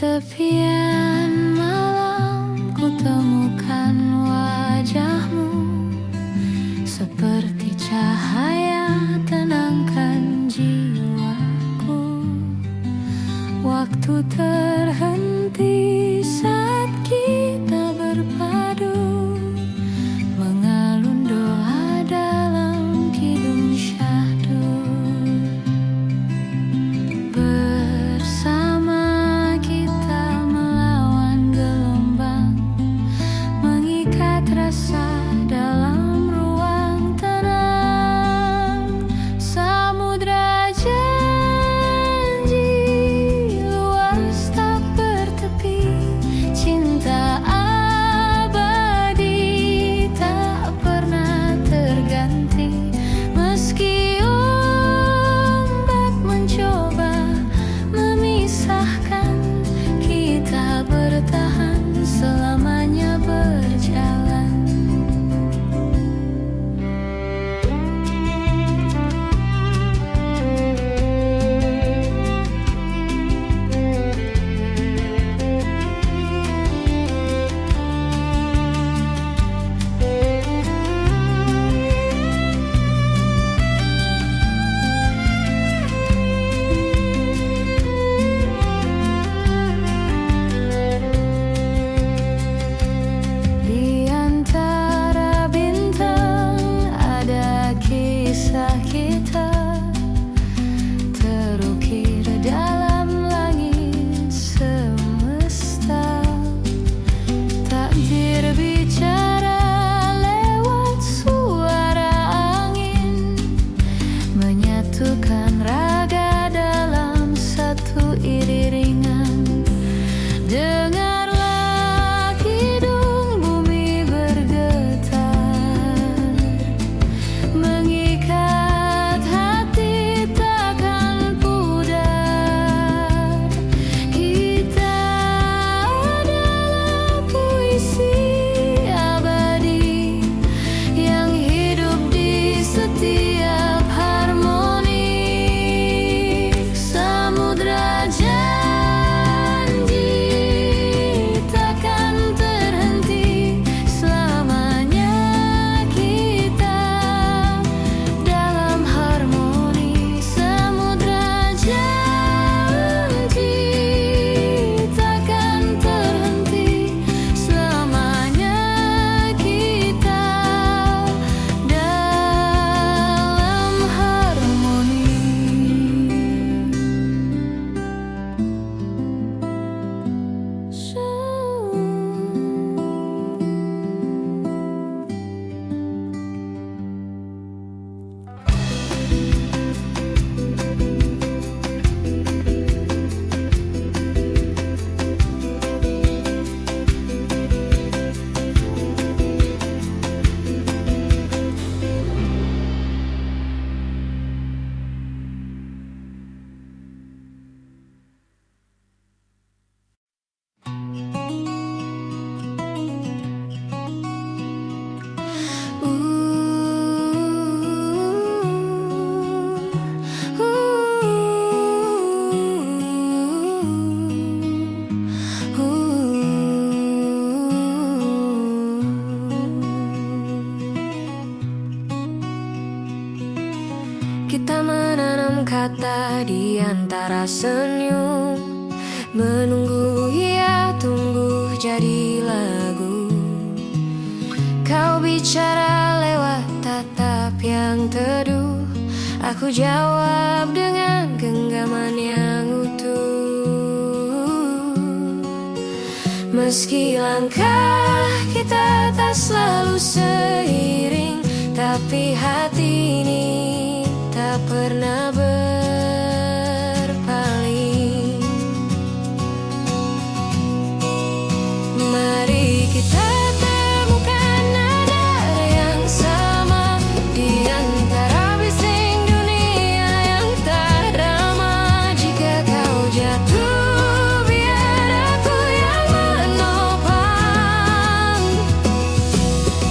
tepian malam ku temukan wajahmu, seperti cahaya tenangkan jiwaku. Waktu terhenti saat kita berpadu, mengalun doa dalam kidung syahdu. Bersama kita melawan gelombang, mengikat rasa dalam ruang tenang. Samudra janji luas tak bertepi, cinta abadi tak pernah terganti. Meski ombak mencoba memisahkan, kita bertahan selamanya berjalan. Di antara bintang ada kisah kita, terukir dalam langit semesta. Takdir bicara lewat suara angin, menyatukan raga dalam satu iringan. Dengarlah kidung bumi bergetar, mengikat hati takkan pudar. Kita adalah puisi abadi yang hidup di setiap harmoni. Samudra janji takkan terhenti, selamanya kita dalam harmoni. Samudra janji takkan terhenti, selamanya kita dalam harmoni. Kita menanam kata di antara senyum, menunggu ia tumbuh jadi lagu. Kau bicara lewat tatap yang teduh, aku jawab dengan genggaman yang utuh. Meski langkah kita tak selalu seiring, tapi hati ini tak pernah berpaling. Mari kita temukan nada yang sama di antara bising dunia yang tak ramah. Jika kau jatuh, biar aku yang menopang.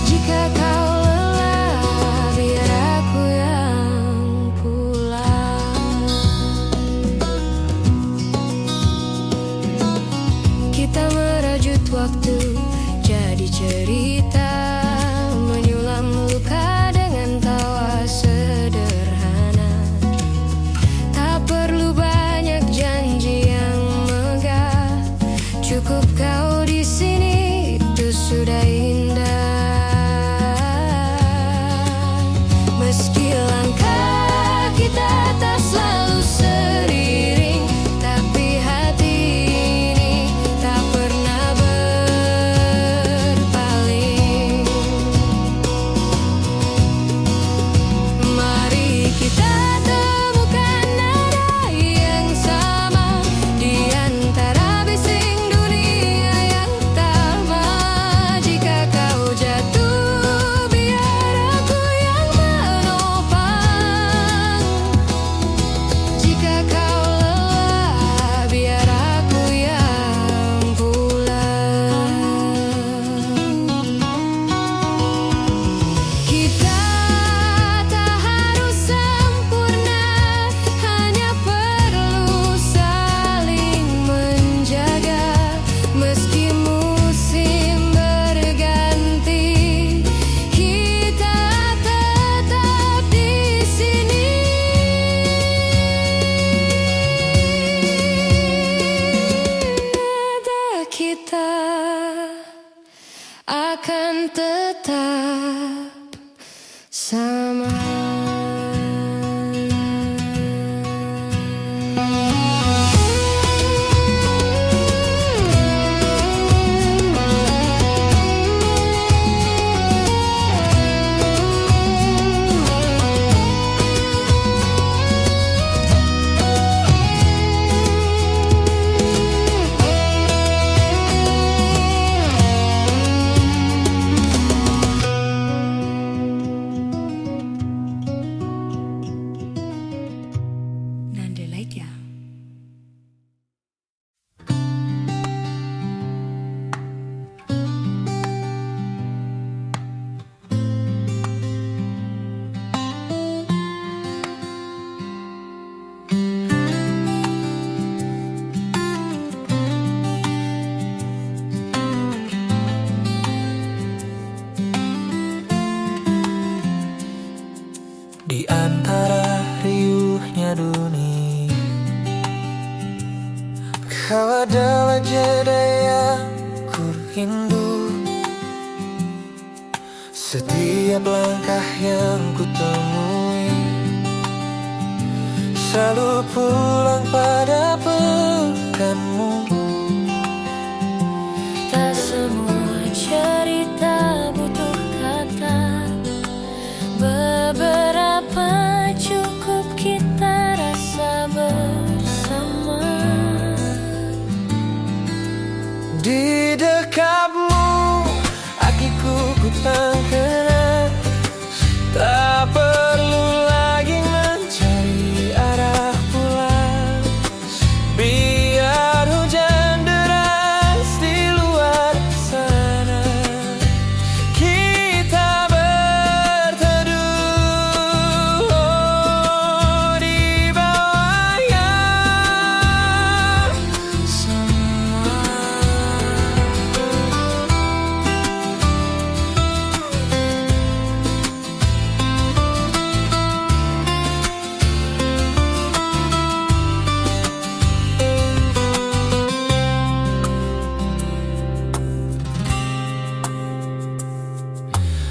Jika kau lelah, biar aku yang pulang. akan tetap sama. Di antara riuhnya dunia, kau adalah jeda yang ku rindu. Setiap langkah yang ku temui selalu pulang pada pelukanmu. Tak semua cerita butuh kata, beberapa cukup kita rasa bersama. Di dekatmu hatiku ku terkenal, tak perlu lagi mencari arah pulang. Biar hujan deras di luar sana, kita berteduh di bawah yang sama.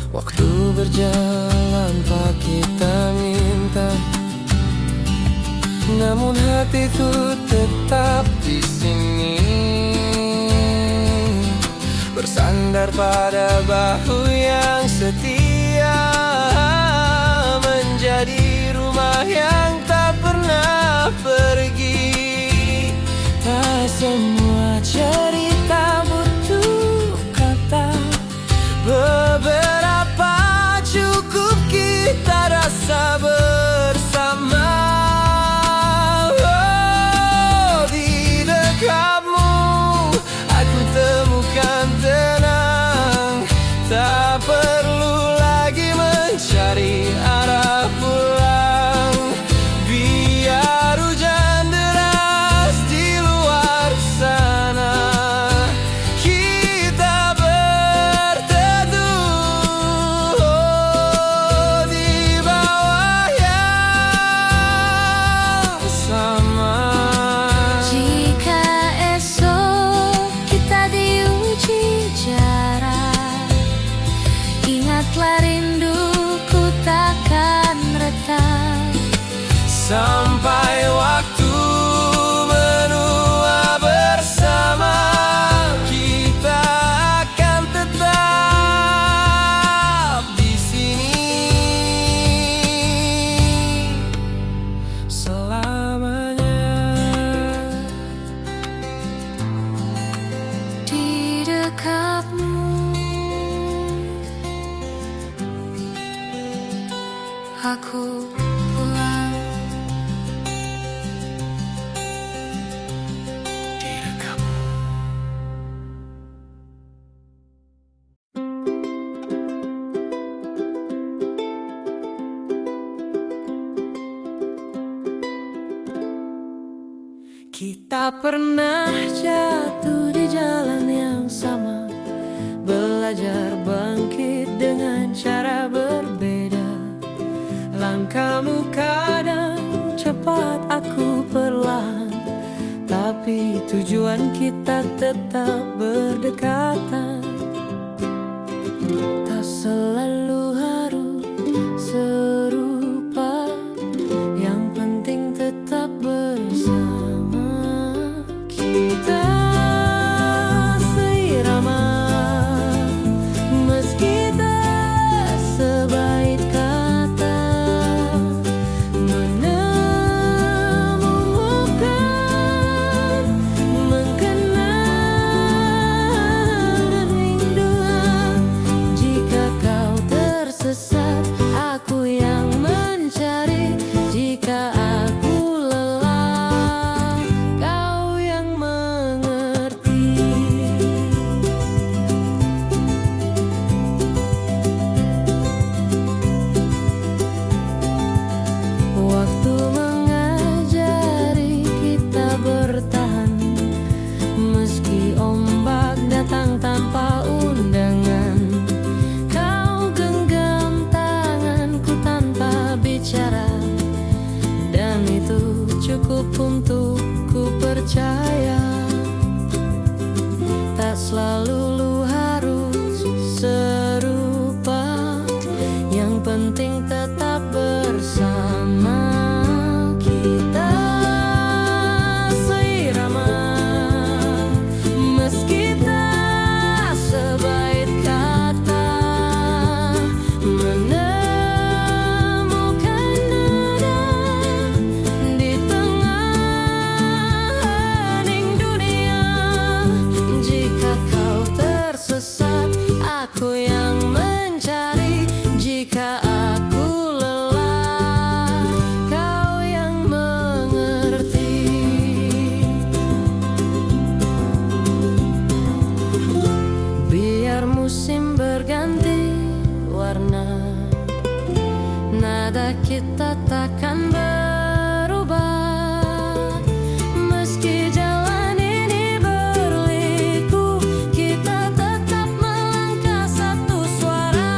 Waktu berjalan tak kita minta, namun hatiku tetap di sini, bersandar pada bahu yang setia, menjadi rumah yang tak pernah pergi. Tak semua cerita butuh kata, beberapa cukup kita rasa bersama. Oh, di dekatmu aku temukan tenang, tak perlu lagi mencari arah pulang. Biar hujan deras di luar sana, kita berteduh di bawah yang sama. Jika esok kita diuji jarak, ingatlah rinduku takkan retak. Sampai waktu menua bersama, kita akan tetap di sini selamanya. Di dekatmu aku pulang. Di dekatmu. Kita pernah jatuh di jalan yang sama, belajar bangkit dengan cara berbeda. Langkahmu kadang cepat, aku perlahan, tapi tujuan kita tetap berdekatan. antar musim berganti warna, nada kita takkan berubah. Meski jalan ini berliku, kita tetap melangkah satu suara.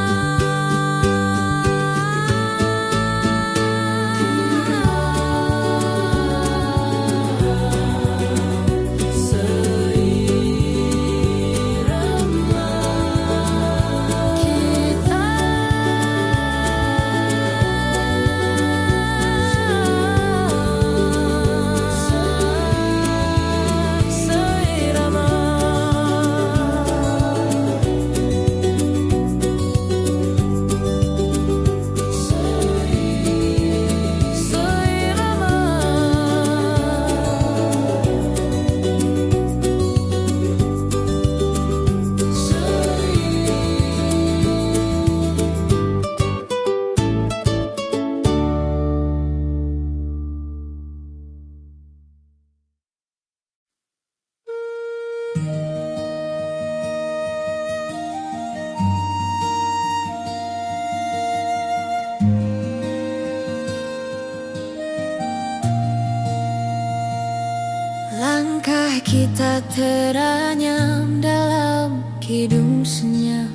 Langkah kita teranyam dalam kidung senyap.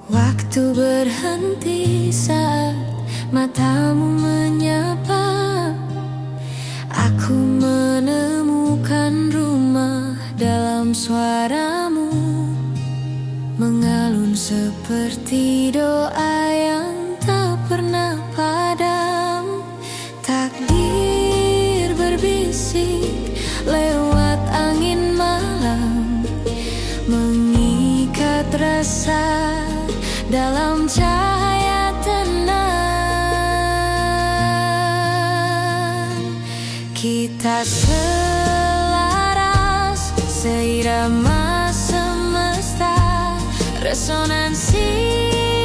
Waktu berhenti saat matamu menyapa. Aku menemukan rumah dalam suaramu, mengalun seperti doa yang tak pernah padam. Takdir berbisik lewat angin malam, mengikat rasa dalam cahaya tenang. Kita selaras, seirama semesta, resonansi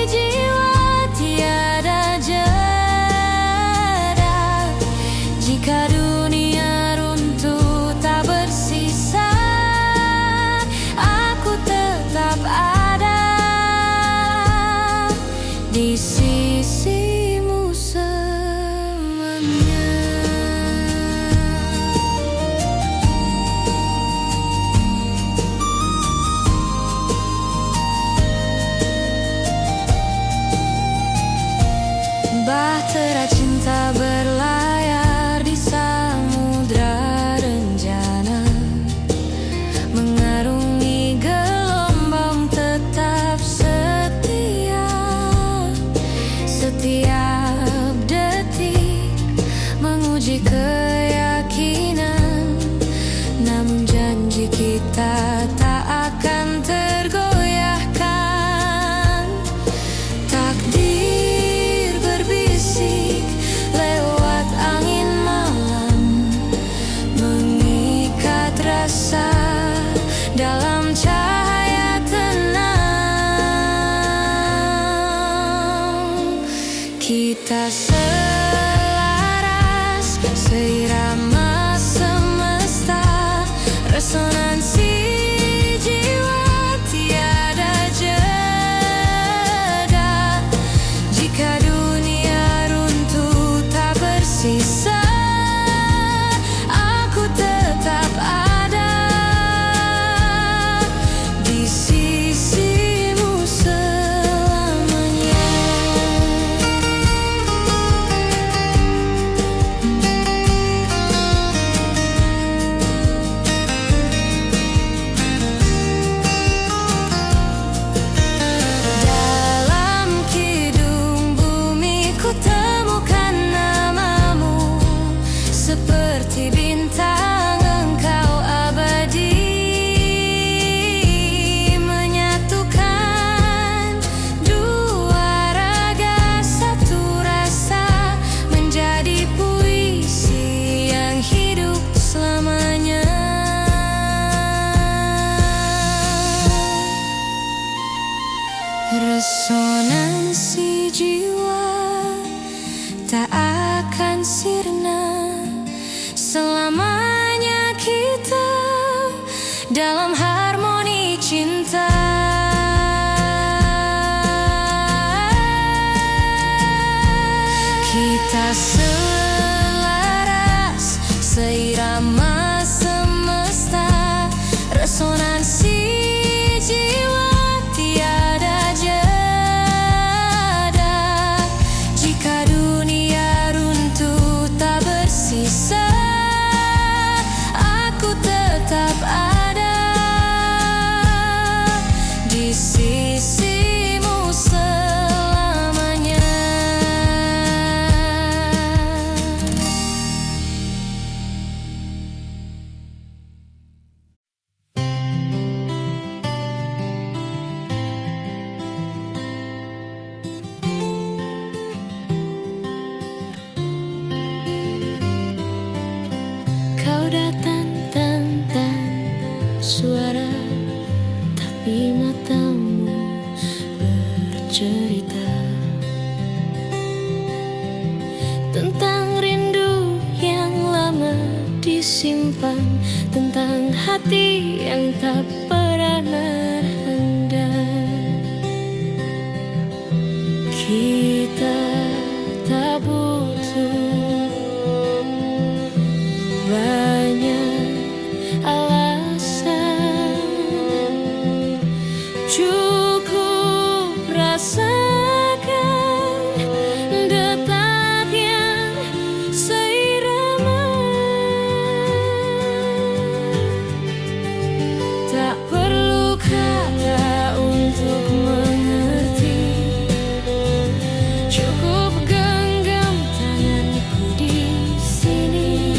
jiwa tiada jeda. Jika dunia runtuh tak bersisa, aku tetap ada di sisimu selamanya. Bahtera cinta berlayar di samudra rencana, mengarungi gelombang tetap setia. Setiap detik menguji keyakinan, namun janji kita tak akan tergoyahkan. Takdir berbisik lewat angin malam, mengikat rasa dalam cahaya tenang. Kita selaras, seirama semesta, resonansi jiwa tiada jeda. Jika dunia runtuh tak bersisa, aku tetap ada di sisimu selamanya. Dalam kidung bumi ku temukan namamu, seperti bintang engkau abadi, menyatukan dua raga satu rasa, menjadi puisi yang hidup selamanya. Resonansi jiwa tak akan sirna, selamanya kita dalam harmoni cinta. Kita selaras, seirama semesta, resonansi jiwa tiada jeda. Jika dunia runtuh tak bersisa, aku tetap ada di sisimu selamanya. Kau datang tanpa suara, tapi matamu bercerita tentang rindu yang lama disimpan, tentang hati yang tak pernah renggang. Kita tak butuh banyak alasan, cukup rasakan detak yang seirama. Tak perlu kata untuk mengerti, cukup genggam tanganku di sini.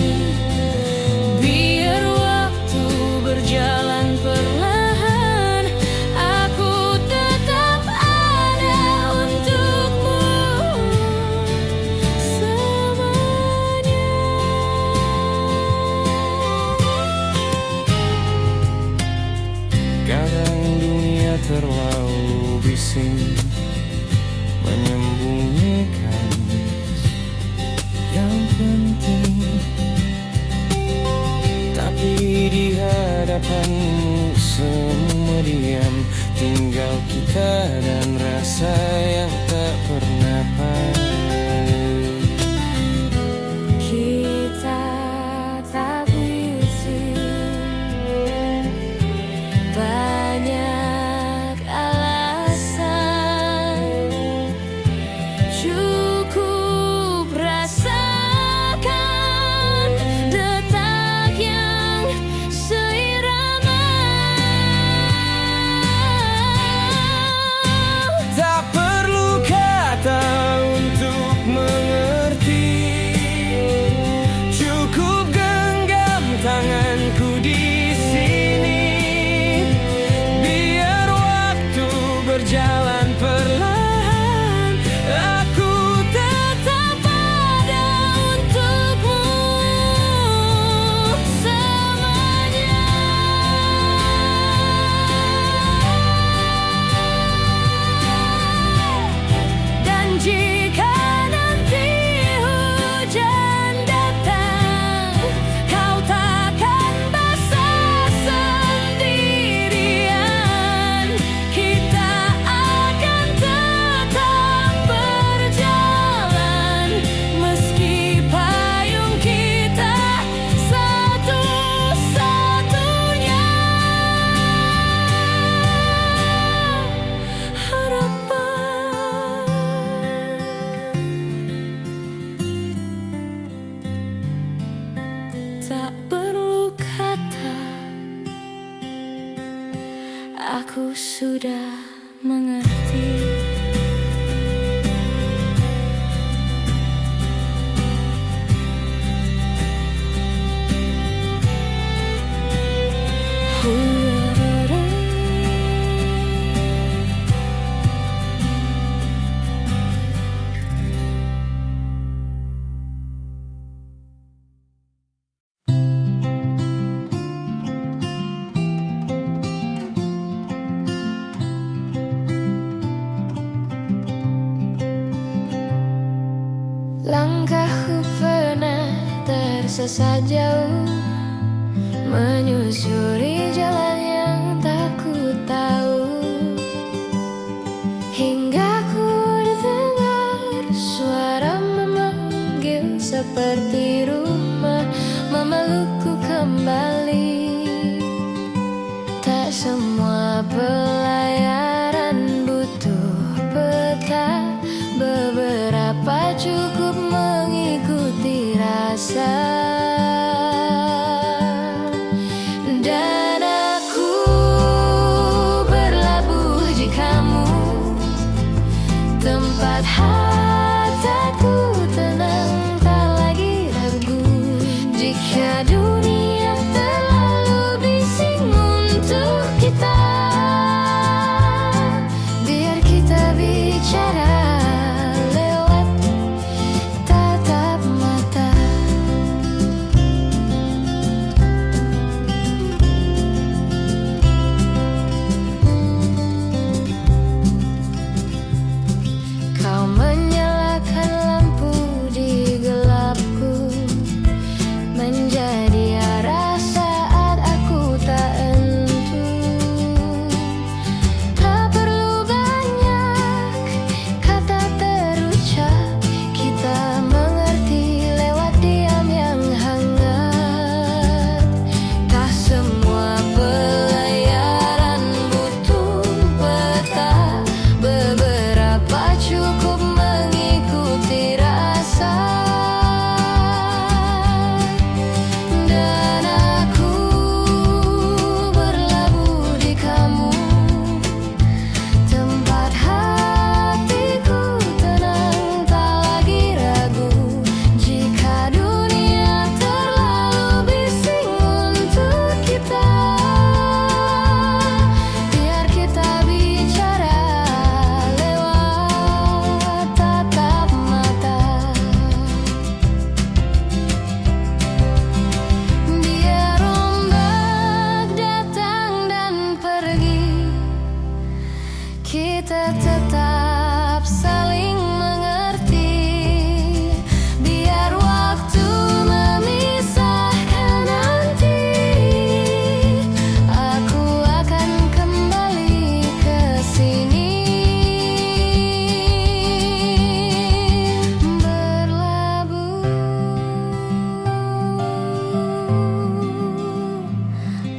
Biar waktu berjalan perlahan, aku tetap ada untukmu selamanya. Kadang dunia terlalu bising menyembunyikan yang penting, tapi di hadapanmu semua diam, tinggal kita dan rasa yang tak pernah paham. Kita tak berisi banyak alasan, cukup rasakan detak yang seirama. Tak perlu kata untuk mengerti, cukup genggam tanganku di sini. Biar waktu berjalan perlahan, aku tetap ada untukmu selamanya. Dan jika nanti hujan datang, kau takkan basah sendirian. Kita akan tetap berjalan, meski payung kita satu-satunya harapan. Tak perlu kata, aku sudah mengerti. Langkahku pernah tersesat jauh, menyusuri jalan yang tak ku semua pelayaran butuh peta. Beberapa cukup mengikuti rasa. Dan aku berlabuh di kamu, tempat hatiku tenang, tak lagi ragu. Jika dunia terlalu bising untuk kita, biar kita bicara lewat tatap mata. Kau menyalakan lampu di gelapku, menjadi arah saat aku tak entu. Tak perlu banyak kata terucap, kita mengerti lewat diam yang hangat. Tak semua pelayaran butuh peta, beberapa cukup mengikuti rasa. Dan aku berlabuh di kamu, tempat hatiku tenang, tak lagi ragu. Jika dunia terlalu bising untuk kita, biar kita bicara lewat tatap mata. Biar ombak datang dan pergi, kita tetap saling mengerti. Biar waktu memisahkan nanti, aku akan kembali ke sini. Berlabuh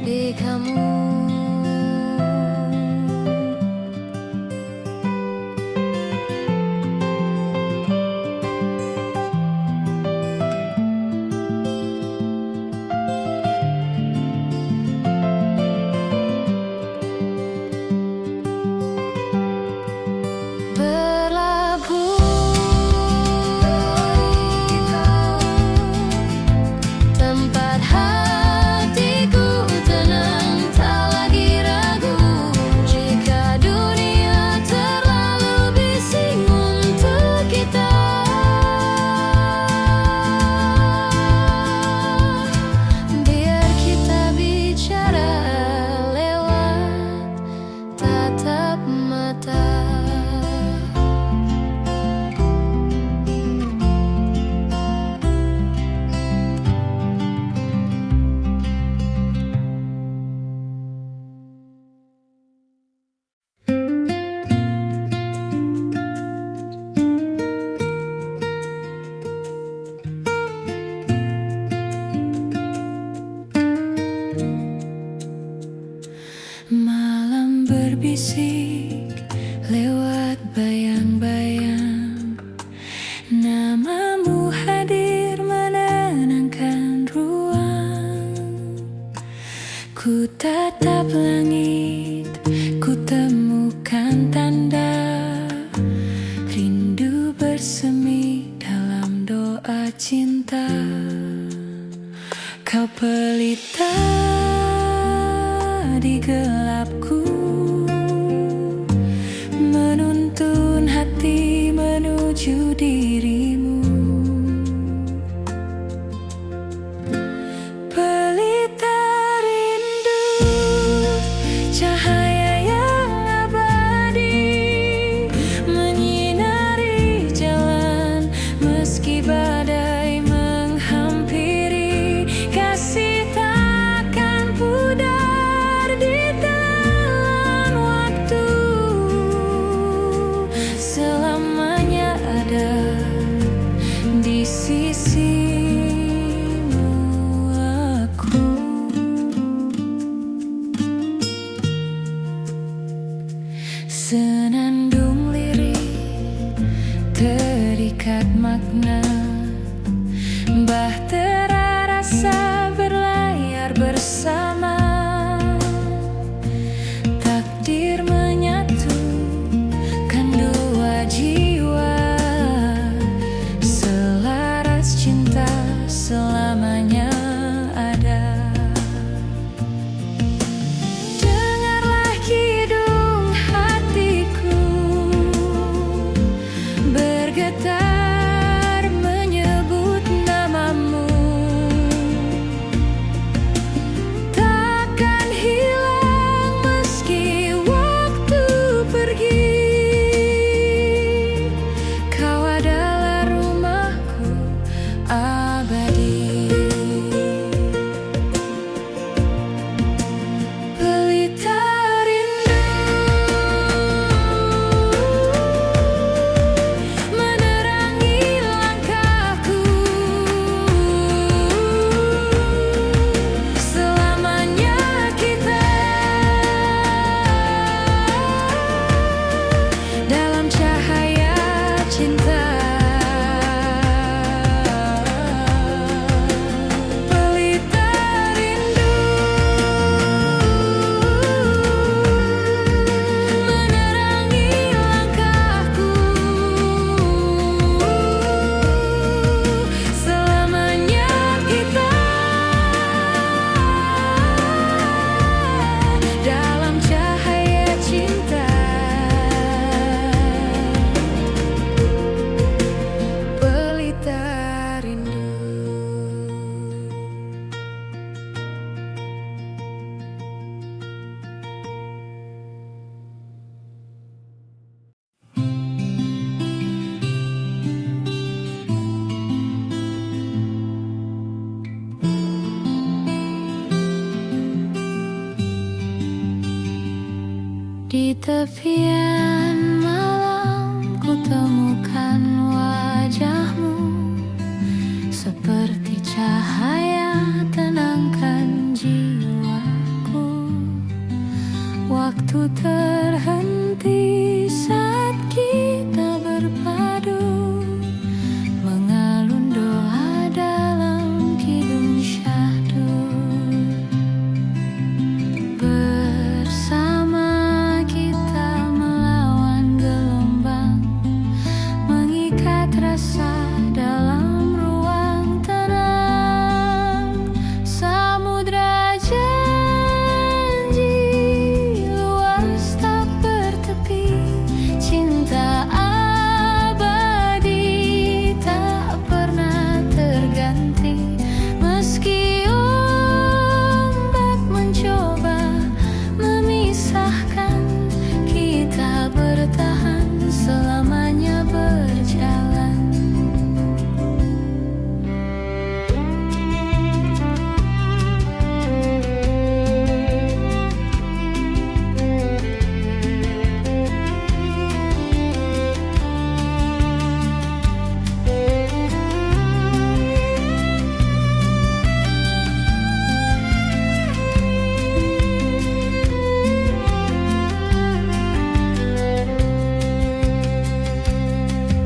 di kamu. Tempat hatiku tenang, tak lagi ragu. Jika dunia terlalu bising untuk kita, biar kita bicara lewat tatap mata. Malam berbisik lewat bayang-bayang, namamu hadir menenangkan ruang. Ku tatap langit, ku temukan tanda rindu bersemi dalam doa cinta. Kau pelita di gelapku, menuntun hati menuju dirimu. Pelita rindu, cahaya yang abadi, menyinari jalan meski badai menghampiri. Kasih takkan pudar di telan waktu, selamanya ada Senandung lirik terikat makna, bahtera rasa berlayar bersama. Takdir menyatukan dua jiwa, selaras cinta selamanya ada. Dengarlah kidung hatiku bergetar menyebut namamu. Takkan hilang meski waktu pergi, kau adalah rumahku abadi. Pelita rindu menerangi langkahku, selamanya kita dalam cahaya cinta. Pelita rindu menerangi langkahku, selamanya kita dalam cahaya cinta. Pelita rindu. Di tepian malam ku temukan wajahmu, seperti cahaya tenangkan jiwaku. Waktu terhenti saat kita berpadu, mengalun doa dalam kidung syahdu. Bersama kita melawan gelombang, mengikat rasa dalam ruang tenang. Samudra janji luas tak bertepi, cinta abadi tak pernah terganti. Meski ombak mencoba memisahkan, kita bertahan selamanya berjalan.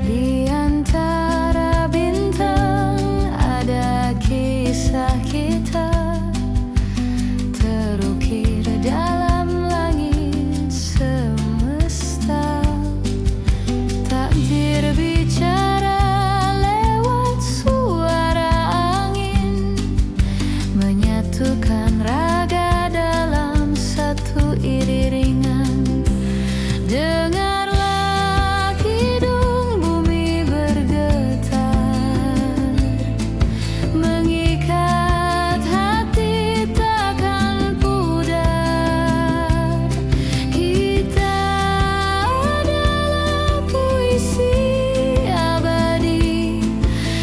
Di antara bintang ada kisah kita, terukir dalam langit semesta. Takdir bicara lewat suara angin, menyatukan raga dalam satu iringan. Dengarlah kidung bumi bergetar, mengikat hati takkan pudar. Kita adalah puisi abadi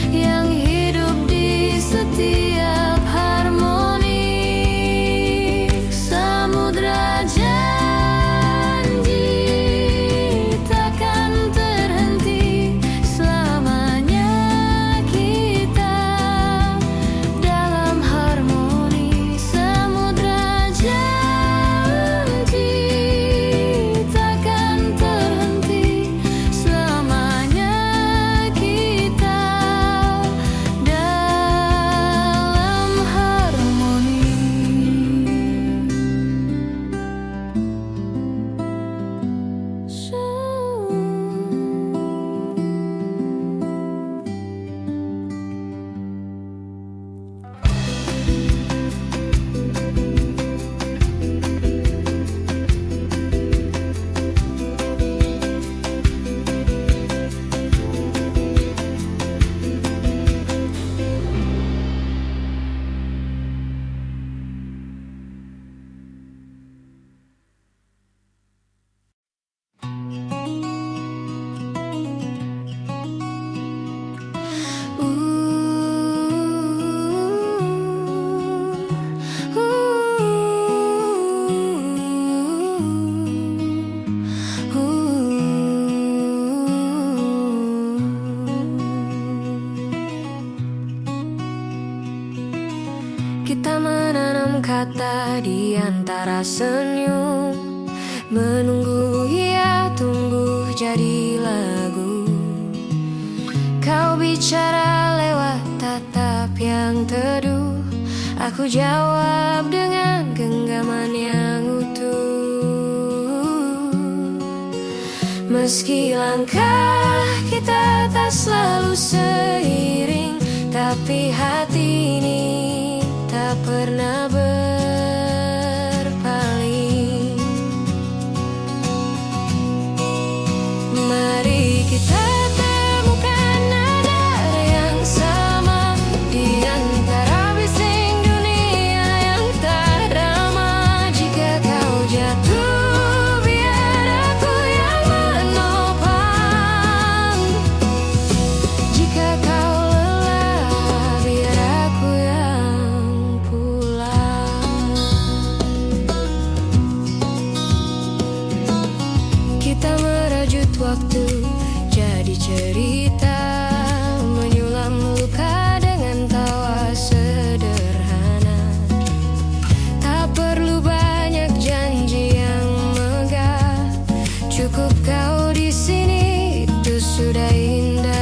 yang hidup di setiap harmoni. Samudra janji di antara senyum, menunggu ya tunggu jadi lagu. Kau bicara lewat tatap yang teduh, aku jawab dengan genggaman yang utuh. Meski langkah kita tak selalu seiring, tapi hati ini tak pernah berpaling. Mari kita temukan nada yang sama di antara bising dunia yang tak ramah. Jika kau jatuh, biar aku yang menopang. Jika kau lelah, biar aku yang pulang. Kita merajut waktu jadi cerita, menyulam luka dengan tawa sederhana. Tak perlu banyak janji yang megah, cukup kau di sini, itu sudah indah.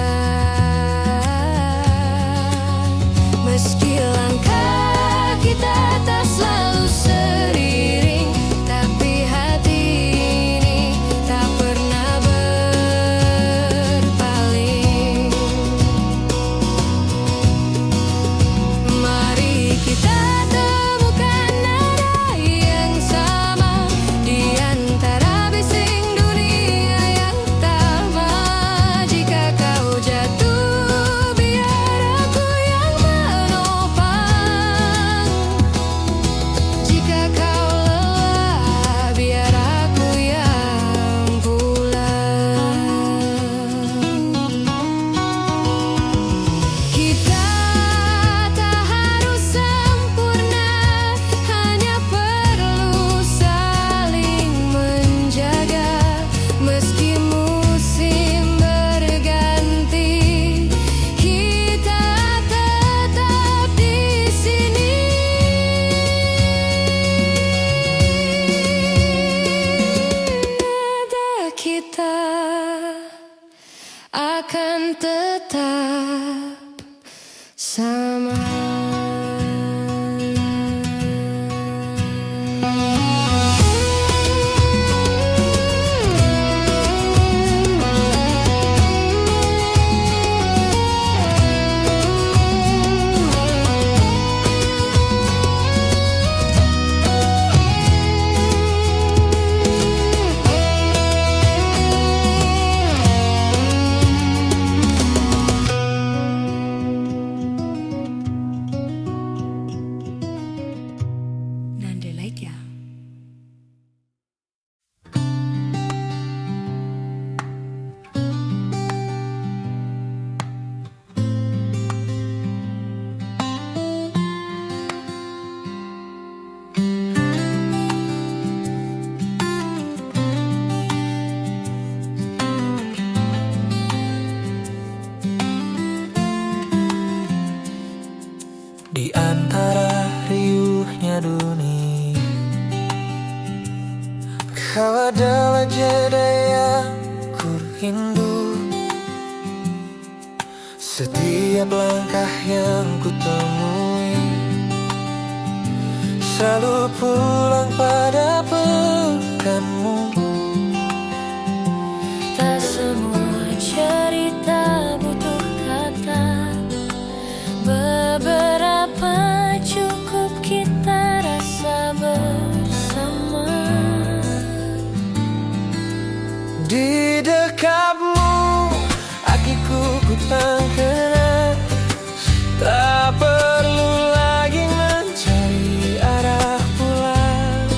Meski langkah kita tak selalu seiring, tapi hati ini tak pernah berpaling. Mari kita temukan nada yang sama di antara bising dunia yang tamat. Jika kau jatuh, biar aku yang menopang. Jika kau lelah, biar aku yang pulang. Kita tak harus sempurna, hanya perlu saling menjaga. Meski musim berganti, kita tetap di sini. Nada kita akan tetap sama. Nandelaitya. Di antara riuhnya dunia, kau adalah jeda yang ku rindu. Setiap langkah yang ku temui selalu pulang pada peganmu. Tak semua cerita butuh kata, beberapa cukup kita rasa bersama. Di dekatmu, hatiku ku tak kenal. Tak perlu lagi mencari arah pulang.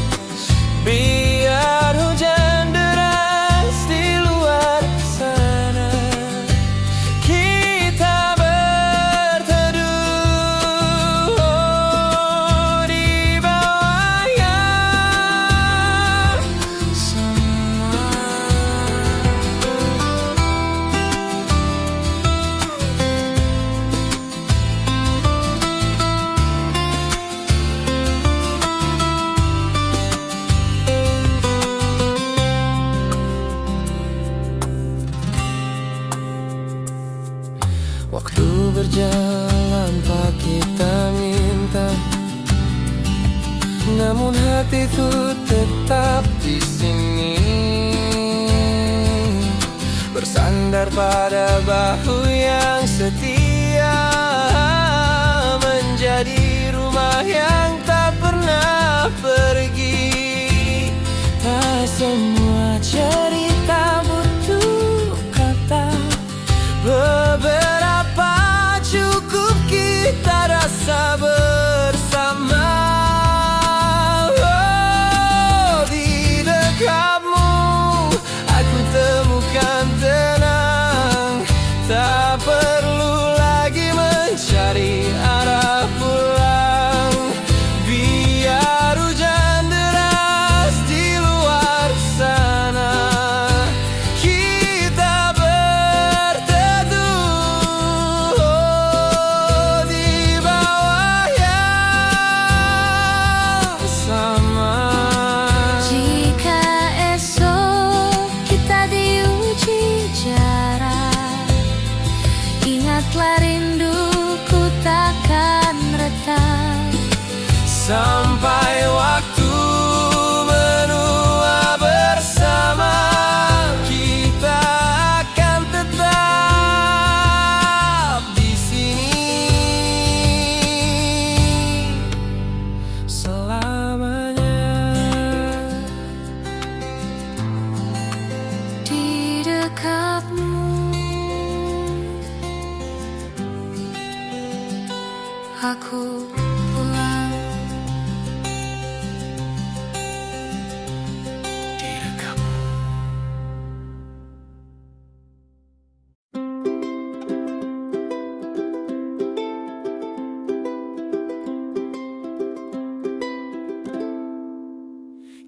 Biar hujan deras di luar sana, kita berteduh di bawah yang sama. hatiku tetap di sini, bersandar pada bahu yang setia, menjadi rumah yang tak pernah pergi. Tak semua cerita butuh kata, beberapa cukup kita rasa bersama. Oh, di dekatmu aku temukan tenang, tak perlu lagi mencari arah pulang. Biar hujan deras di luar sana, kita berteduh di bawah yang sama. Jika esok kita diuji jarak, ingatlah rinduku takkan retak. Sampai waktu menua bersama, kita akan tetap di sini selamanya. Di dekatmu aku pulang. Di dekatmu.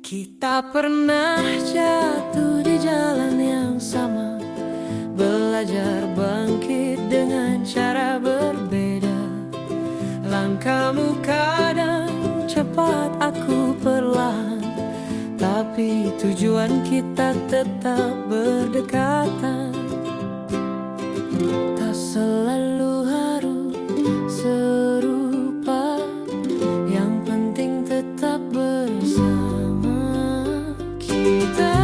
Kita pernah jatuh di jalan yang sama, belajar bangkit dengan cara berbeda. Langkahmu kadang cepat, aku perlahan, tapi tujuan kita tetap berdekatan. Tak selalu harus serupa, yang penting tetap bersama. Kita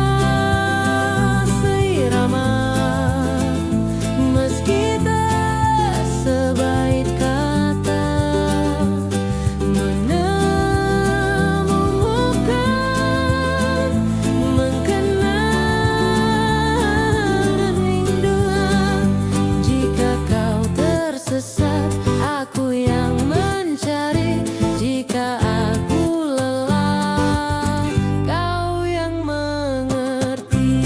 seirama, meski tak sebaik kata, menemukan, mengenal rinduan. Jika kau tersesat, aku yang mencari. Jika aku lelah, kau yang mengerti.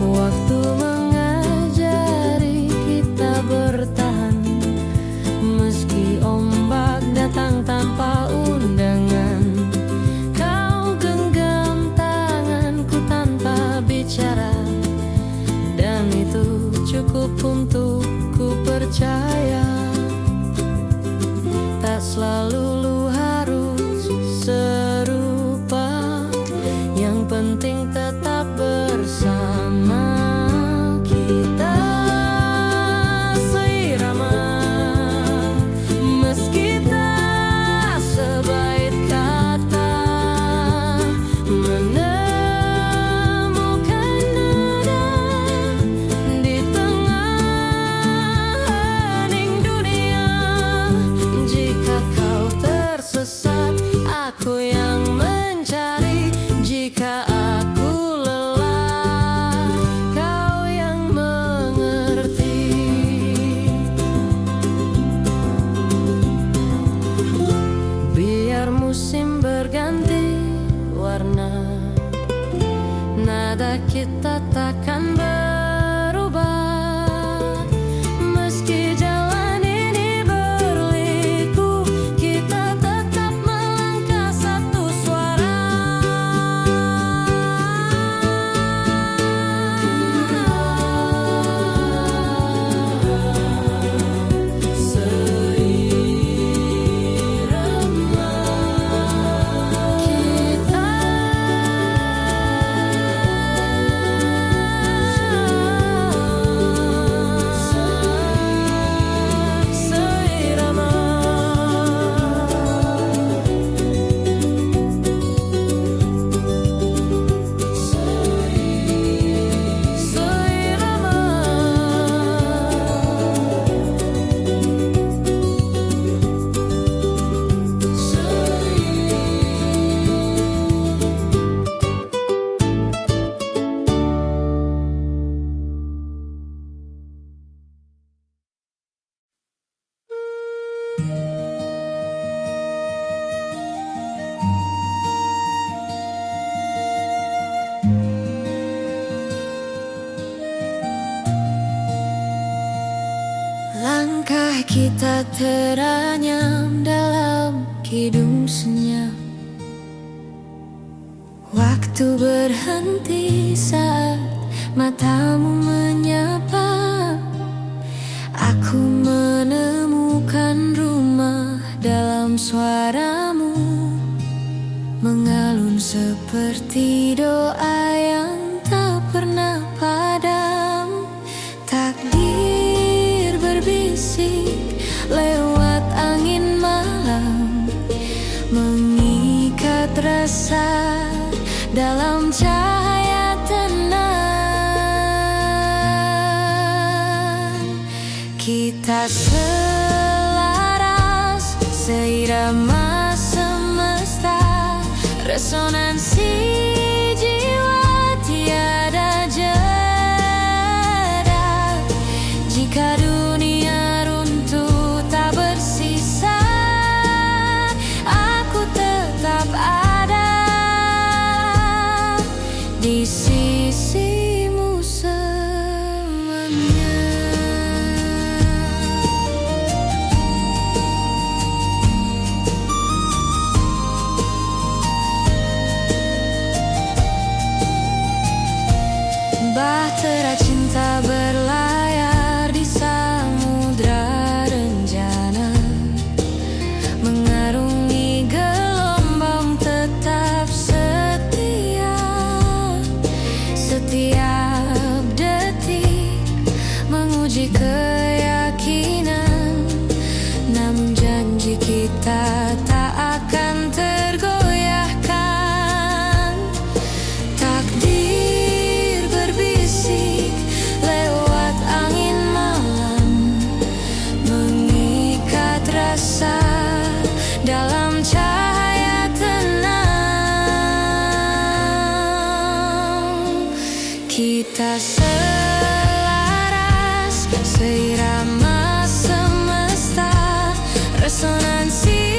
Waktu mengajari kita bertahan, meski ombak datang tanpa undangan. Kau genggam tanganku tanpa bicara, dan itu cukup untuk ku percaya. Tak selalu harus serupa, yang penting tetap bersama. Kita seirama, meski tak sebaik kata, menemukan nada di tengah hening dunia. Jika kau tersesat, aku yang mencari. Jika aku lelah, kau yang mengerti. Biar musim berganti warna, nada kita takkan berubah. Meski jalan ini berliku, kita tetap melangkah satu suara. Seirama, kita Langkah kita teranyam dalam kidung senyap. Waktu berhenti saat matamu menyapa. Aku menemukan rumah dalam suaramu, mengalun seperti doa yang tak pernah padam. Takdir berbisik lewat angin malam, mengikat rasa dalam cahaya tenang. Kita selaras seirama semesta, resonansi jiwa tiada jeda. Jika dunia runtuh tak bersisa, aku tetap ada di sisimu selamanya. Bahtera cinta berlayar di samudra rencana, mengarungi gelombang tetap setia. Setiap detik menguji keyakinan, namun janji kita tak akan tergoyahkan. Takdir berbisik lewat angin malam, mengikat rasa dalam cahaya tenang. Kita selaras seirama semesta, resonansi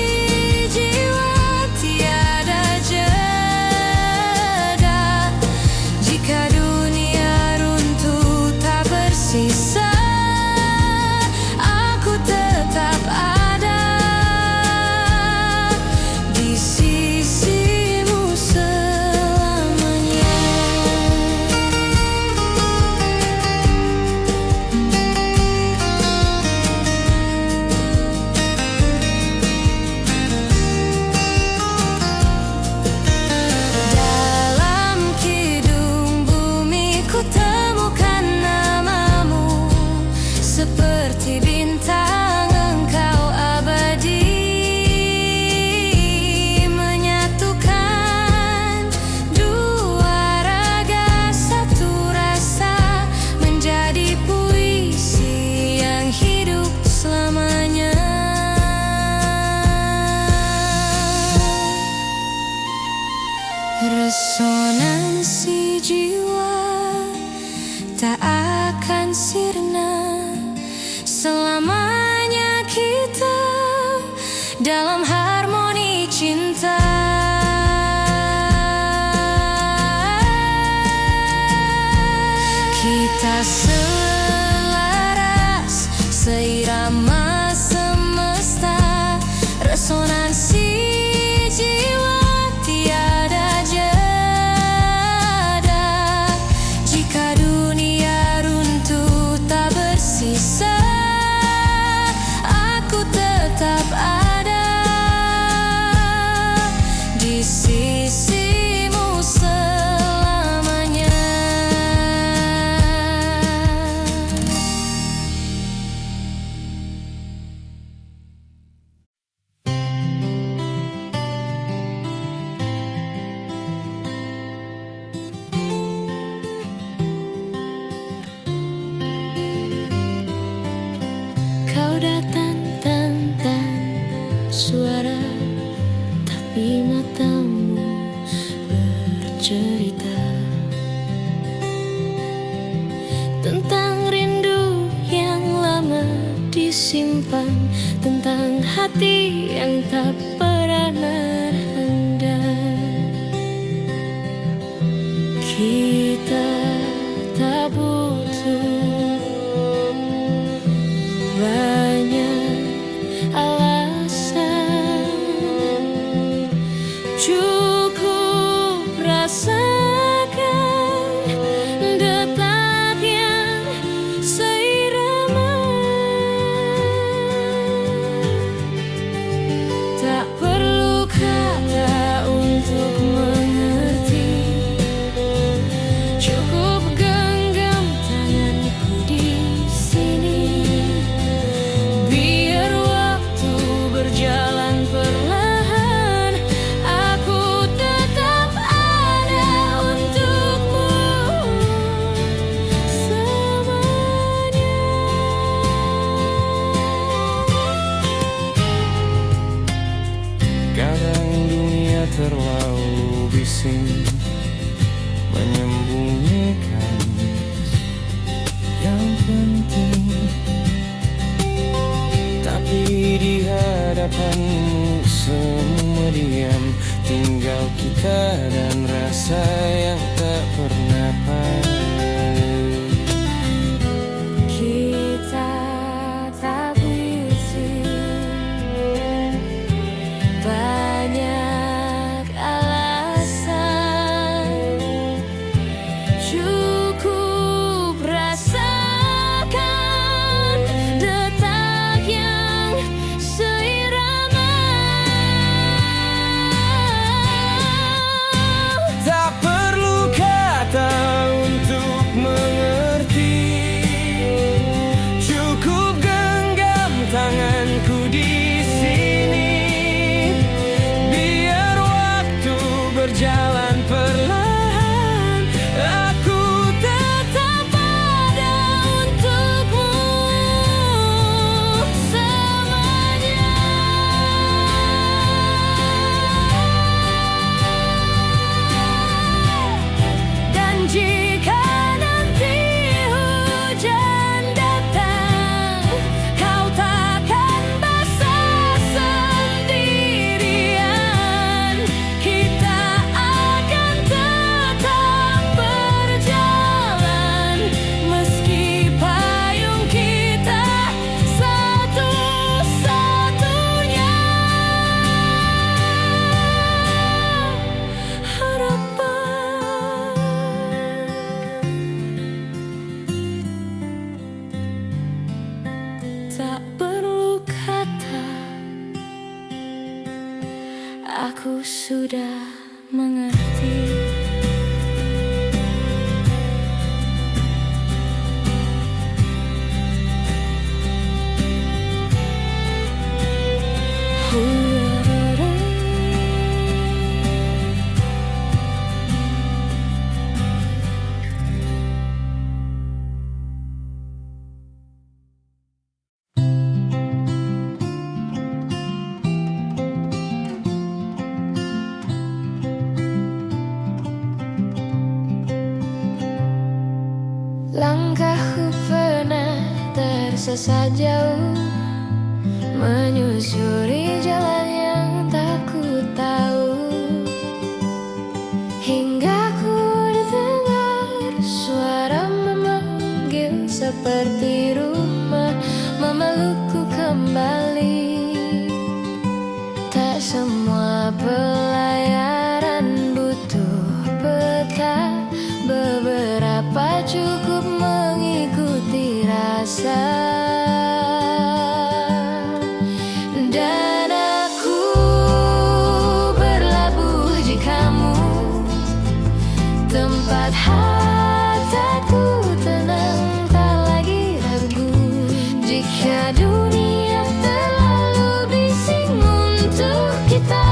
jiwa tiada jeda. Jika dunia runtuh tak bersisa, aku tetap ada di sisimu selamanya. Dalam kidung bumi ku temukan namamu, seperti bintang engkau abadi, menyatukan dua raga satu rasa, menjadi puisi yang hidup selamanya. Resonansi jiwa tak akan sirna, selamanya kita dalam harmoni cinta. Kita selaras seirama semesta, resonansi jiwa tiada jeda. Jika dunia runtuh tak bersisa, aku tetap ada di sisimu selamanya. Kau datang tanpa suara, tapi matamu bercerita tentang rindu yang lama disimpan, tentang hati yang tak pernah handal. Kita tak butuh banyak terlalu bising menyembunyikan yang penting. Tapi di hadapanmu semua diam, tinggal kita dan rasa yang tak pernah paham. Kita tak bising, banyak alasan, cukup rasakan detak yang seirama. Tak perlu kata untuk mengerti, cukup genggam tanganku di sini. Biar waktu berjalan perlahan, aku Tetap ada untukmu selamanya. Dan jika nanti hujan datang, kau takkan basah sendirian. Kita akan tetap berjalan, meski payung kita satu-satunya harapan. Tak perlu kata, aku sudah mengerti. Langkahku pernah tersesat jauh, menyusuri jalan yang tak ku tahu, hingga ku dengar suara memanggil seperti rumah, memelukku kembali. Tak semua pelayaran butuh peta, beberapa cukup mengikuti rasa. Dan aku berlabuh di kamu, tempat hatiku tenang, tak lagi ragu. Jika dunia terlalu bising untuk kita,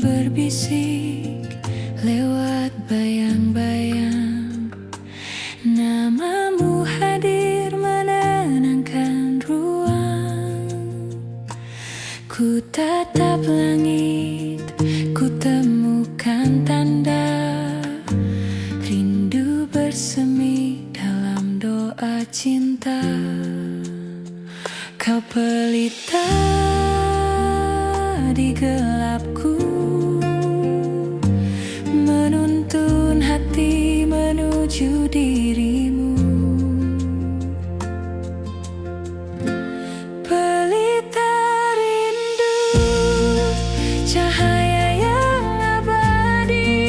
berbisik lewat bayang-bayang. Namamu hadir menenangkan ruang. Ku tatap langit, ku temukan tanda rindu bersemi dalam doa cinta. Kau pelita di gelapku, menuntun hati menuju dirimu. Pelita rindu, cahaya yang abadi,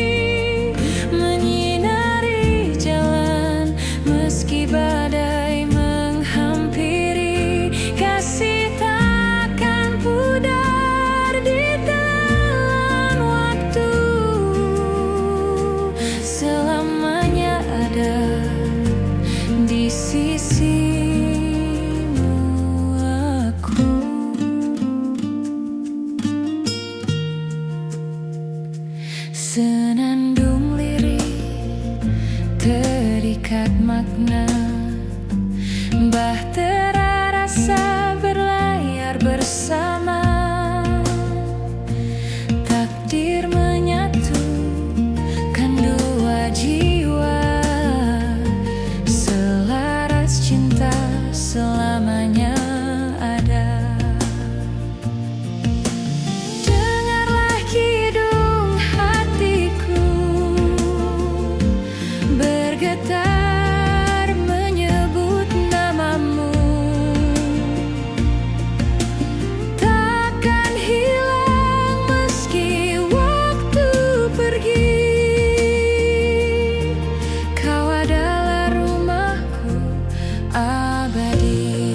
menyinari jalan meski badai menghampiri. Kasih takkan pudar di telan waktu, selamanya ada di sisimu aku. Senandung lirik terikat makna, bahtera rasa berlayar bersama. Takdir menyatukan dua jiwa, selaras cinta selamanya ada. Dengarlah kidung hatiku bergetar menyebut namamu. Takkan hilang meski waktu pergi. Kau adalah rumahku abadi.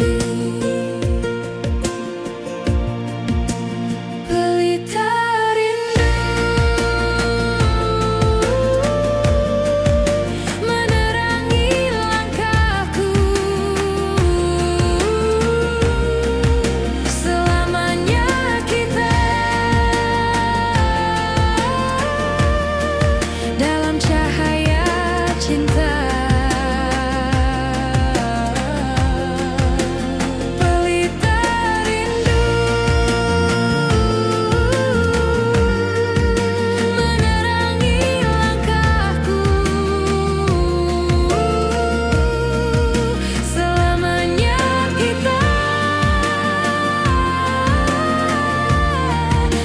Pelita rindu menerangi langkahku, selamanya kita dalam cahaya cinta. Pelita rindu menerangi langkahku, selamanya kita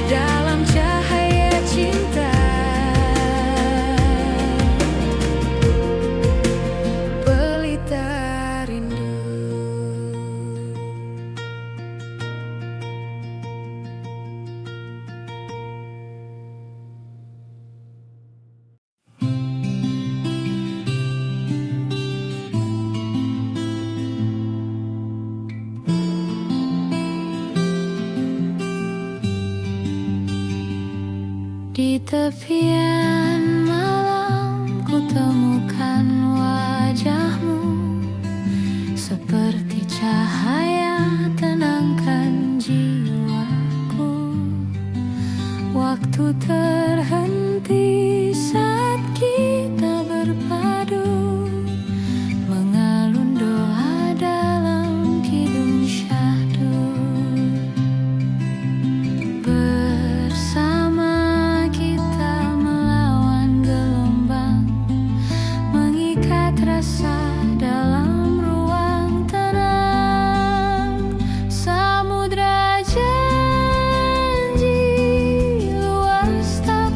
dalam cahaya cinta. Pelita rindu. Di tepian malam ku temukan wajahmu, seperti cahaya tenangkan jiwaku. Waktu terhenti saat kita berpadu, mengalun doa dalam kidung syahdu. Bersama kita melawan gelombang, mengikat rasa dalam ruang tenang. Samudra janji luas tak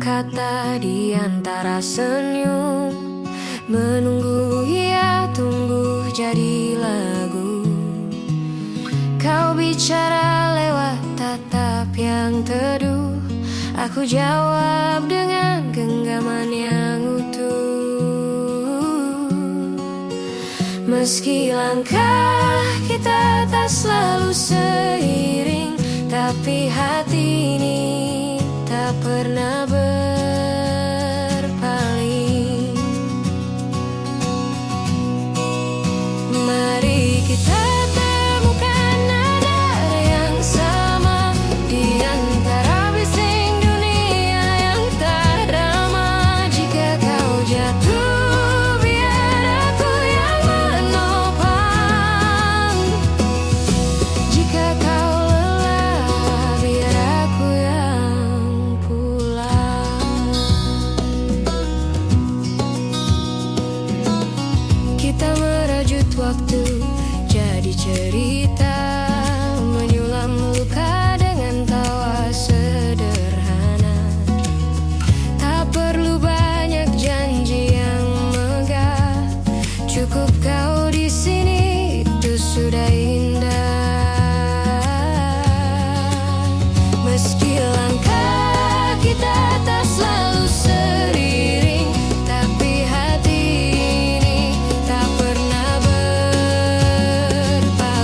kata di antara senyum, menunggu ia tumbuh jadi lagu. Kau bicara lewat tatap yang teduh, aku jawab dengan genggaman yang utuh. Meski langkah kita tak selalu seiring, tapi hati ini tak pernah berpaling. Mari kita temukan nada yang sama di antara bising dunia yang tak ramah. Jika kau jatuh, biar aku yang menopang. Jika kau lelah, biar aku yang pulang. Kita merajut waktu jadi cerita, menyulam luka dengan tawa sederhana. Tak perlu banyak janji yang megah, cukup kau di sini, itu sudah indah. Meski langkah kita tak selalu seiring, tapi hati ini tak pernah berpaling.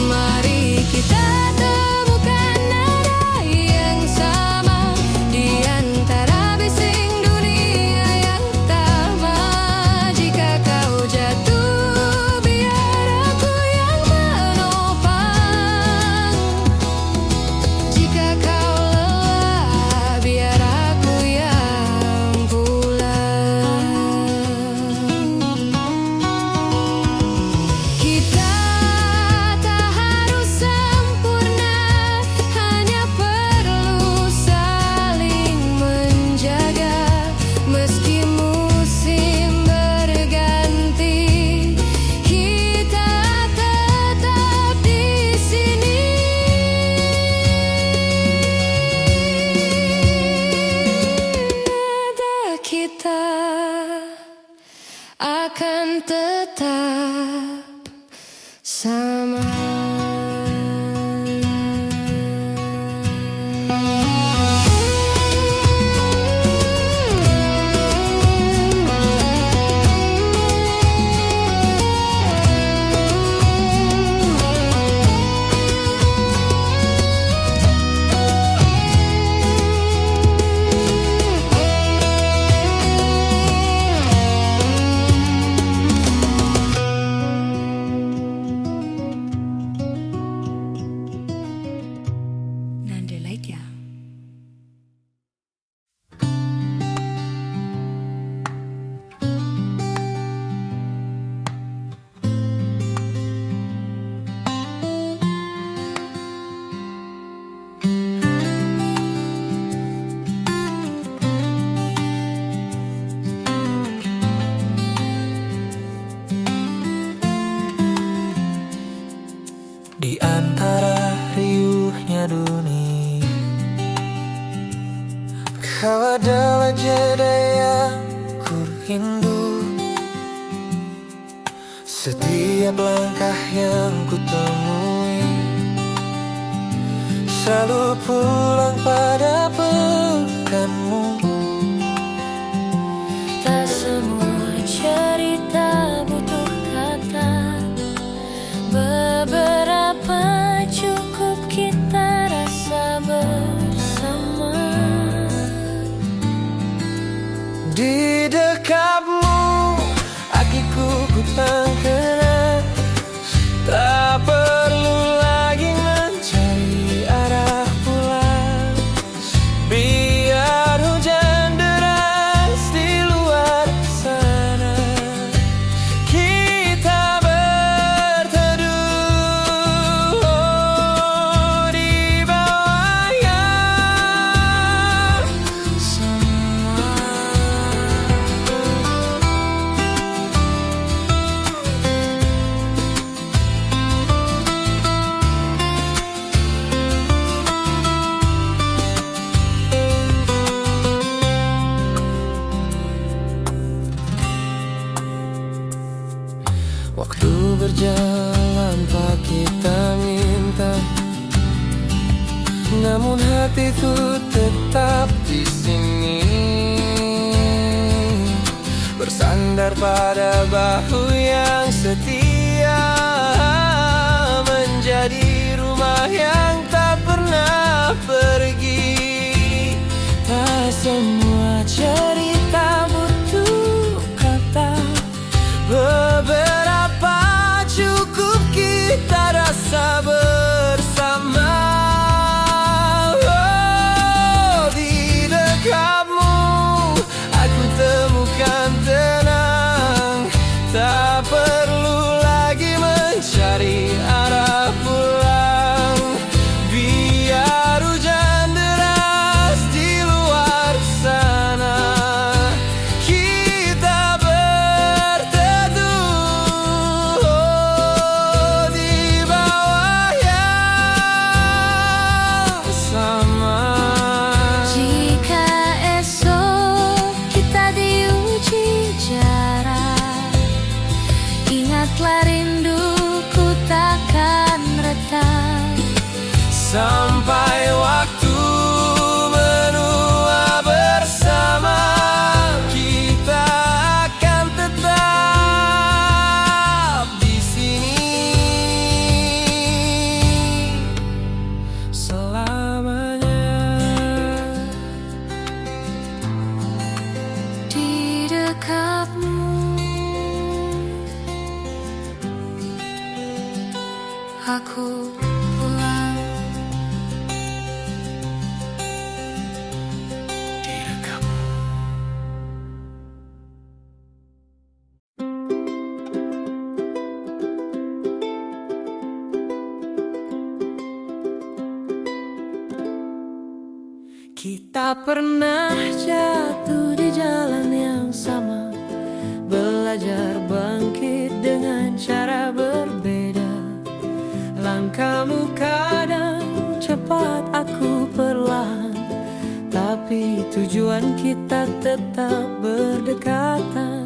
Mari kita temukan nada yang sama di antara bising dunia yang tamat. Jika kau jatuh, biar aku yang menopang. Jika kau lelah, biar aku yang pulang. Kita tak harus sempurna, hanya perlu saling menjaga. Meski musim berganti, kita tetap di sini. Nada kita akan tetap sama. Nanda Laitya. Di antara riuhnya dunia, kau adalah jeda yang ku rindu. Setiap langkah yang ku temui selalu pulang pada peganmu. Tak semua cerita butuh kata, beberapa cukup kita rasa bersama. Di dekatmu, hatiku ku tenggelam. Tak perlu lagi mencari arah pulang. Biar hujan namun hatiku tetap di sini, bersandar pada bahu yang setia, menjadi rumah yang tak pernah pergi. Tak semua cerita butuh kata, beberapa cukup kita rasa bersama. Oh, di dekatmu aku temukan tenang, tak perlu lagi mencari arah pulang. Biar hujan deras di luar sana, kita berteduh di bawah yang sama. Jika esok kita diuji jarak, ingatlah rinduku takkan retak. Sampai waktu menua bersama, kita akan tetap di sini selamanya. Di dekatmu aku pulang. Kita pernah jatuh di jalan yang sama, belajar bangkit dengan cara berbeda. Langkahmu kadang cepat, aku perlahan, tapi tujuan kita tetap berdekatan.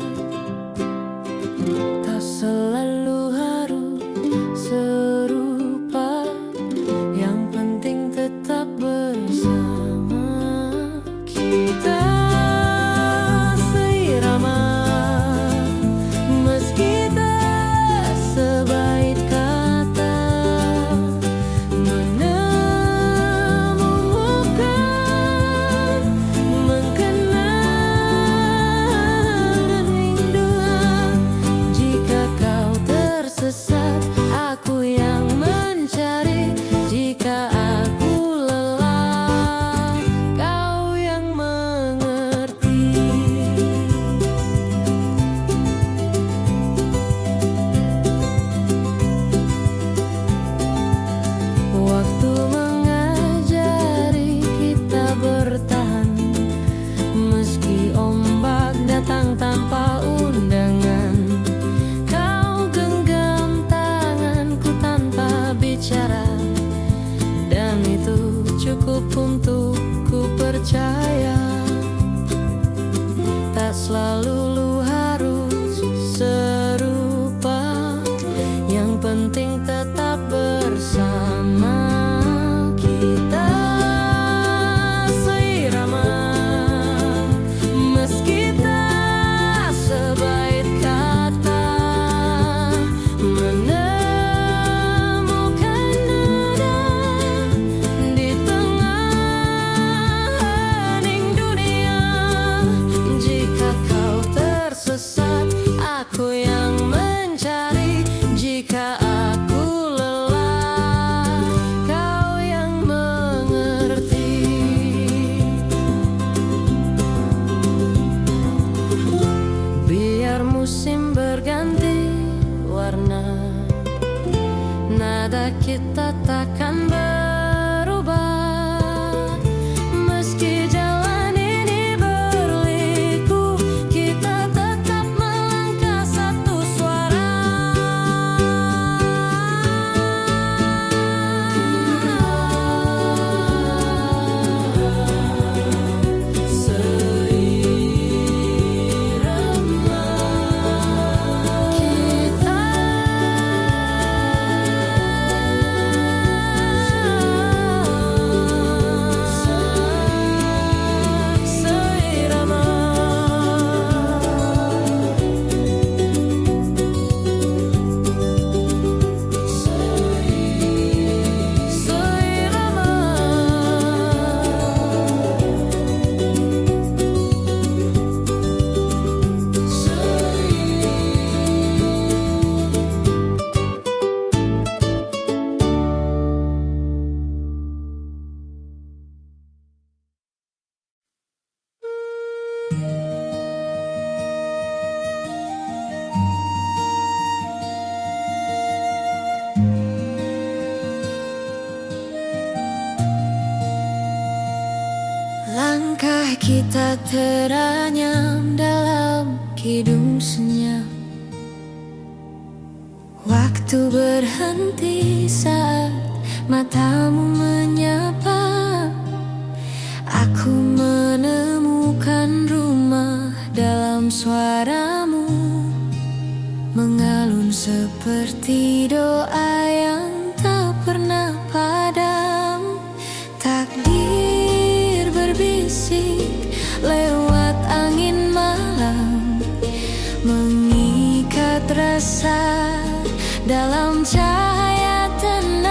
Tak selalu harus serupa, yang penting tetap bersama. Kita seirama, meski tak sebaik kata, menemukan, mengenal dan rindu. Jika kau tersesat, aku yang mencari. Jika aku lelah, kau yang mengerti. Waktu mengajari kita bertahan, meski ombak datang tanpa undangan. Kau genggam tanganku tanpa bicara, dan itu cukup untuk ku percaya. Tak selalu harus serupa, yang penting tetap bersama. Kita seirama, meski tak sebaik kata, menemukan nada di tengah hening dunia. Jika kau tersesat, aku yang mencari. Jika aku lelah, kau yang mengerti. Biar musim berganti warna, nada kita takkan berubah. Meski jalan ini berliku, kita tetap melangkah satu suara. Seirama, kita Langkah kita teranyam dalam kidung senyap. Waktu berhenti saat matamu menyapa. Aku menemukan rumah dalam suaramu, mengalun seperti doa yang tak pernah padam. Takdir berbisik lewat angin malam, mengikat rasa dalam cahaya tenang.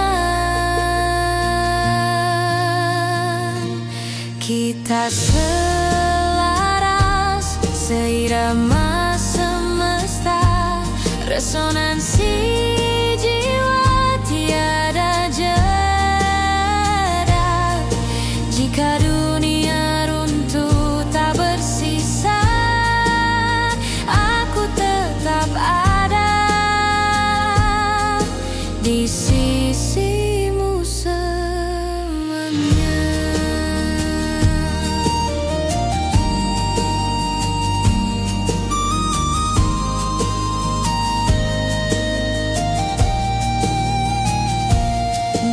Kita selaras seirama semesta, resonansi jiwa tiada jeda. Jika dunia runtuh tak bersisa, aku tetap ada di sisimu selamanya.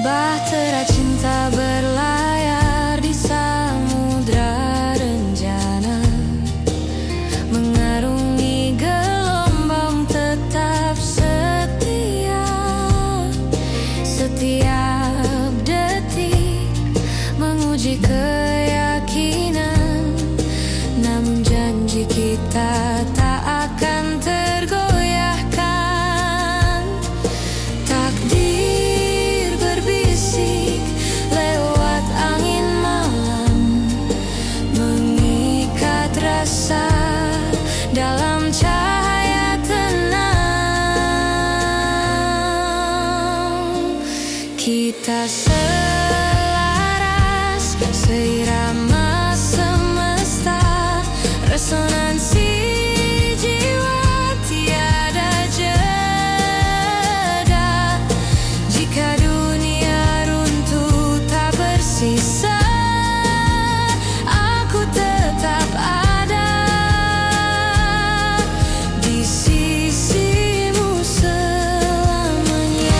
Bahtera cinta berlayar di samudra rencana, mengarungi gelombang tetap setia. Setiap detik menguji keyakinan, namun janji kita tak akan tergoyahkan. Takdir berbisik lewat angin malam, mengikat rasa dalam cahaya tenang. Kita selaras seirama semesta, resonansi jiwa tiada jeda. Jika dunia runtuh tak bersisa, aku tetap ada di sisimu selamanya.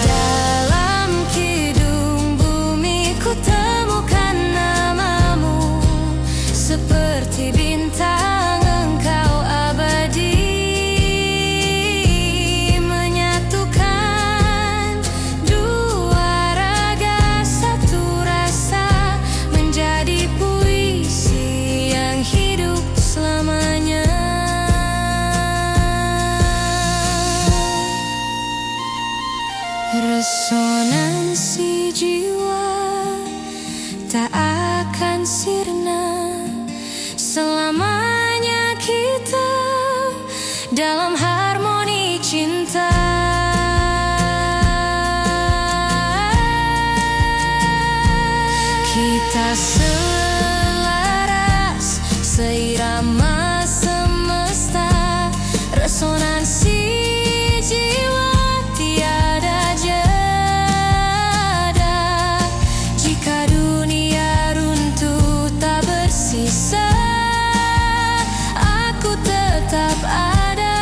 Dalam kidung bumi ku temukan namamu, seperti bintang engkau abadi, menyatukan dua raga satu rasa, menjadi puisi yang hidup selamanya. Resonansi jiwa tak akan sirna, selamanya kita dalam harmoni cinta. Kita selaras seirama semesta, resonansi jiwa tiada jeda. Jika dunia runtuh tak bersisa, aku tetap ada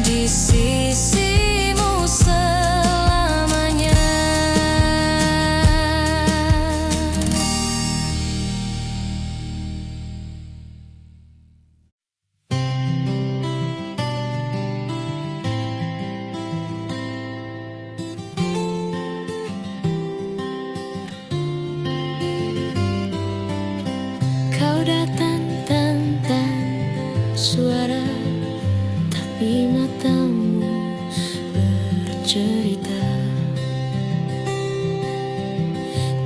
di sisimu selamanya. Kau datang tanpa suara, tapi matamu bercerita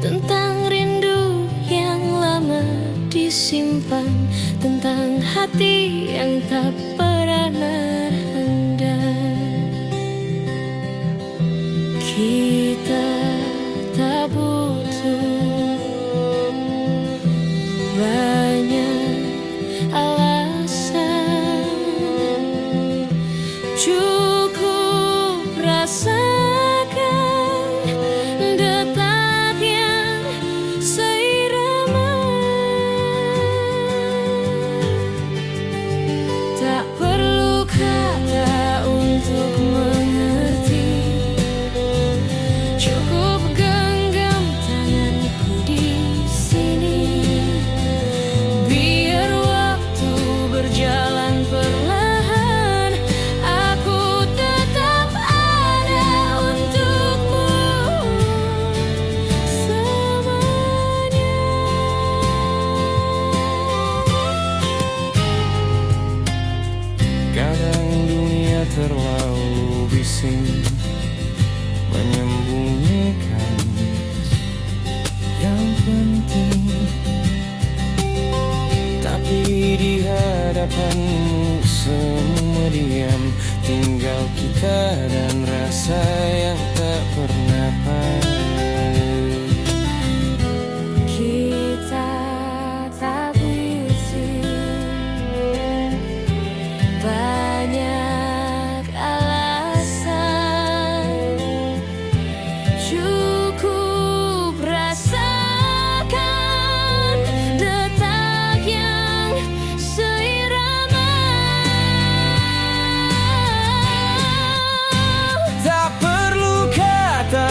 tentang rindu yang lama disimpan, tentang hati yang tak pernah handal. Kita tak butuh banyak pusing menyembunyikan yang penting, tapi di hadapanmu semua diam, tinggal kita dan rasa yang tak pernah paham. Kita tak berisi banyak alasan, cukup rasakan detak yang seirama. Tak perlu kata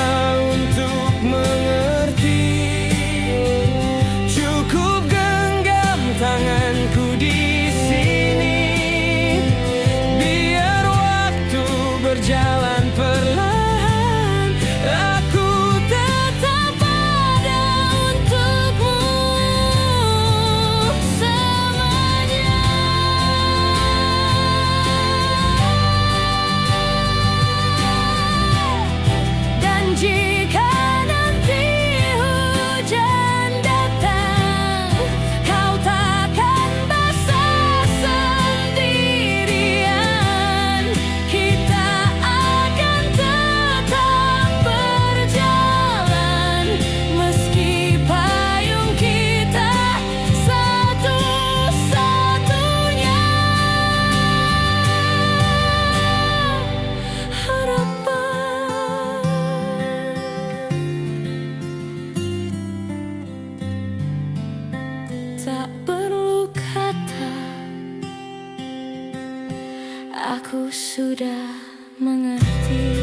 untuk mengerti, cukup genggam tanganku di sini. Biar waktu berjalan perlahan, aku Tetap ada untukmu selamanya. Dan jika nanti hujan datang, kau takkan basah sendirian. Kita akan tetap berjalan, meski payung kita satu-satunya harapan. Tak perlu kata, aku sudah mengerti.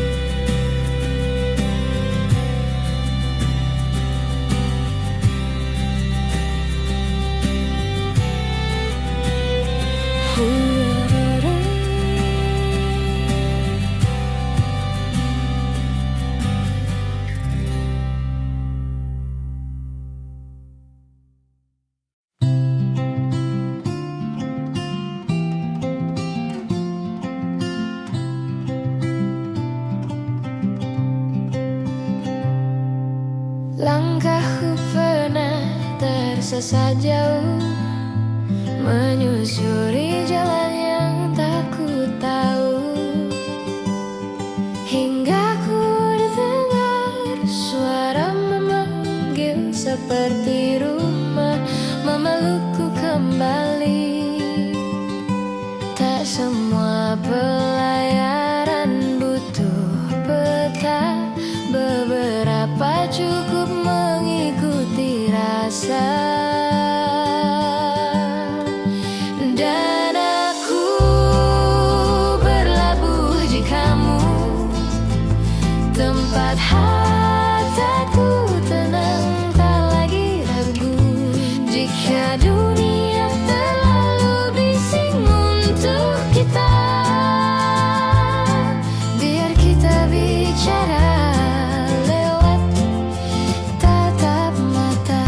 Langkahku pernah tersesat jauh, menyusuri jalan yang tak ku tahu, hingga ku dengar suara memanggil seperti rumah, memelukku kembali. Tak semua pelayaran butuh peta, beberapa cukup mengikuti rasa. Dan aku berlabuh di kamu, tempat hatiku tenang, tak lagi ragu. Jika dunia terlalu bising untuk kita, biar kita bicara lewat tatap mata.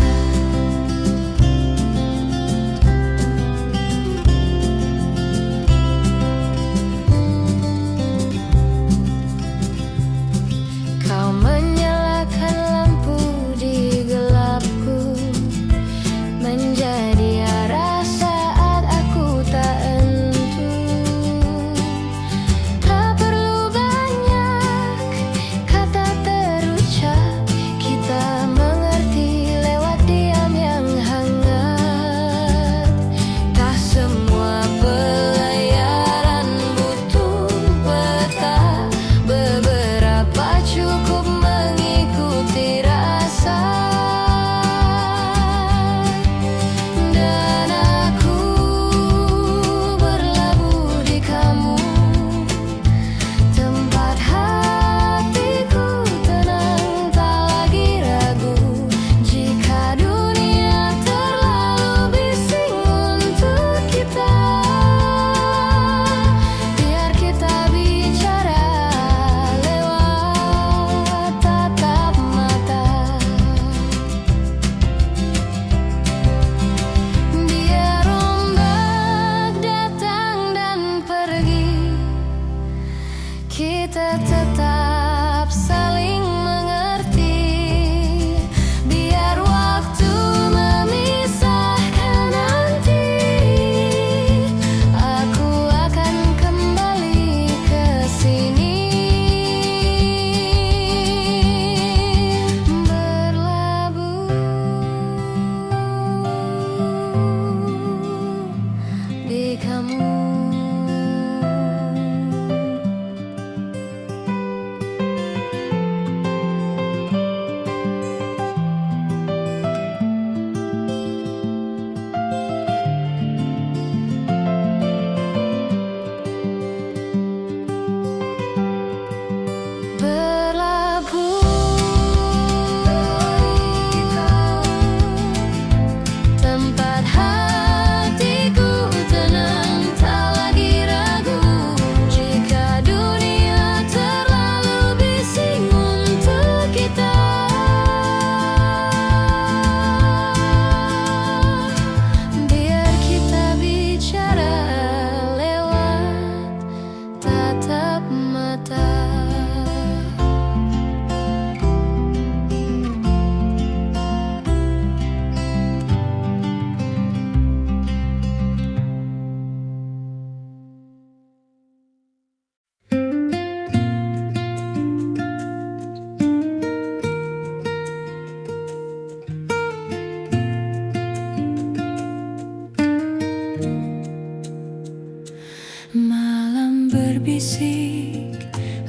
berbisik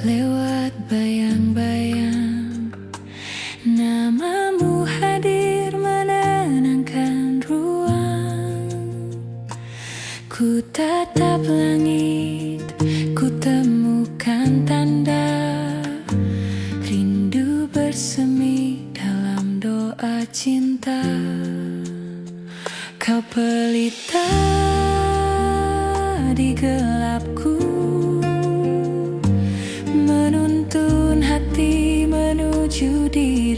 lewat bayang-bayang. Namamu hadir menenangkan ruang. Ku tatap langit, ku temukan tanda rindu bersemi dalam doa cinta. Kau pelita di gelapku, menuntun hati menuju diri.